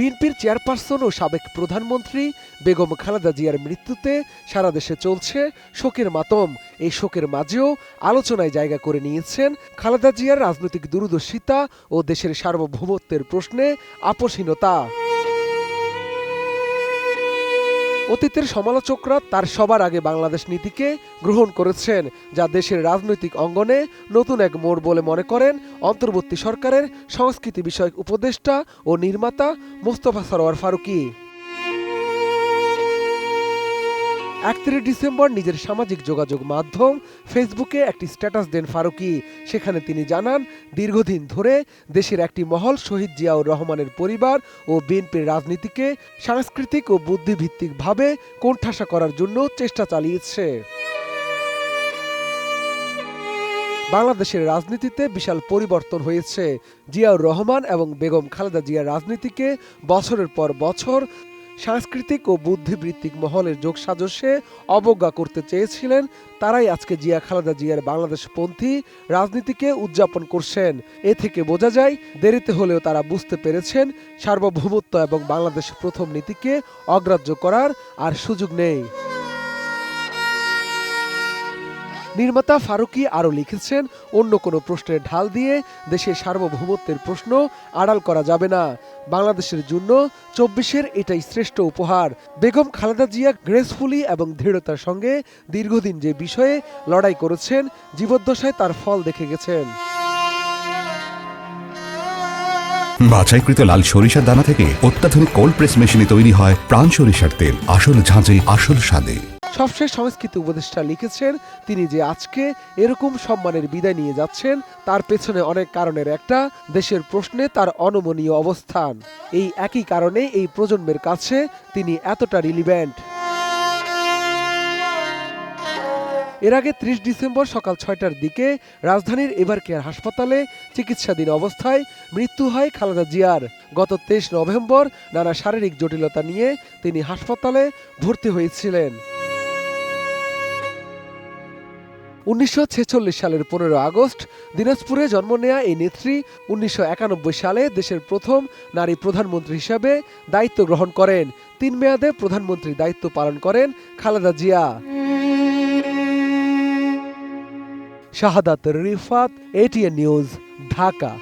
বিএনপির চেয়ারপারসন ও সাবেক প্রধানমন্ত্রী বেগম খালেদা জিয়ার মৃত্যুতে সারা দেশে চলছে শোকের মাতম। এই শোকের মাঝেও আলোচনায় জায়গা করে নিয়েছেন খালেদা জিয়ার রাজনৈতিক দূরদর্শিতা ও দেশের সার্বভৌমত্বের প্রশ্নে আপোষহীনতা। অতীতের সমালোচকরা তার সবার আগে বাংলাদেশ নীতিকে গ্রহণ করেছেন, যা দেশের রাজনৈতিক অঙ্গনে নতুন এক মোড় বলে মনে করেন অন্তর্বর্তী সরকারের সংস্কৃতি বিষয়ক উপদেষ্টা ও নির্মাতা মোস্তফা সরোয়ার ফারুকী। 31 ডিসেম্বর নিজের সামাজিক যোগাযোগ মাধ্যম ফেসবুকে একটি স্ট্যাটাস দেন ফারুকী। সেখানে তিনি জানান, দীর্ঘদিন ধরে দেশের একটি মহল শহীদ জিয়াউর রহমানের পরিবার ও বিএনপির রাজনীতিকে সাংস্কৃতিক ও বুদ্ধিভিত্তিকভাবে কোণঠাসা করার জন্য চেষ্টা চালিয়েছে। বাংলাদেশের রাজনীতিতে বিশাল পরিবর্তন হয়েছে। জিয়াউর রহমান এবং বেগম খালেদা জিয়ার রাজনীতিকে বছরের পর বছর সাংস্কৃতিক ও বুদ্ধিবৃত্তিক মহলের যোগসাজশে অবজ্ঞা করতে চেয়েছিলেন তারাই আজকে জিয়া খালেদা জিয়ার বাংলাদেশপন্থী রাজনীতিকে উদযাপন করছেন। এ থেকে বোঝা যায়, দেরিতে হলেও তারা বুঝতে পেরেছেন সার্বভৌমত্ব এবং বাংলাদেশ প্রথম নীতিকে অগ্রাহ্য করার আর সুযোগ নেই। নির্মাতা ফারুকী আরও লিখেছেন, অন্য কোনো প্রশ্নের ঢাল দিয়ে দেশের সার্বভৌমত্বের প্রশ্ন আড়াল করা যাবে না। বাংলাদেশের জন্য 24-এর এটাই শ্রেষ্ঠ উপহার। বেগম খালেদা জিয়া গ্রেসফুলি এবং দৃঢ়তার সঙ্গে দীর্ঘদিন যে বিষয়ে লড়াই করেছেন, জীবদ্দশায় তার ফল দেখে গেছেন। বাছাইকৃত লাল সরিষার দানা থেকে অত্যাধুনিক কোল্ড প্রেস মেশিনে তৈরি হয় প্রাণ সরিষার তেল, আসল ঝাঁঝে আসল স্বাদে। সবশেষ সংস্কৃতি উপদেষ্টা লিখেছেন, তিনি যে আজকে এরকম সম্মানের বিদায় নিয়ে যাচ্ছেন তার পেছনে অনেক কারণের একটা, দেশের প্রশ্নে তার অনমনীয় অবস্থান। এই একই কারণে এই প্রজন্মের কাছে তিনি এতটা রিলিভেন্ট। এর আগে 30 ডিসেম্বর সকাল 6টার দিকে রাজধানীর এভারকেয়ার হাসপাতালে চিকিৎসাধীন অবস্থায় মৃত্যু হয় খালেদা জিয়ার। গত 23 নভেম্বর নানা শারীরিক জটিলতা নিয়ে তিনি হাসপাতালে ভর্তি হয়েছিলেন। 1946 সালের 15 আগস্ট দিনাজপুরে জন্ম নেয়া এই নেত্রী 1991 সালে দেশের প্রথম নারী প্রধানমন্ত্রী হিসেবে দায়িত্ব গ্রহণ করেন। 3 মেয়াদে প্রধানমন্ত্রীর দায়িত্ব পালন করেন খালেদা জিয়া। শাহাদাত রিফাত, ATN নিউজ, ঢাকা।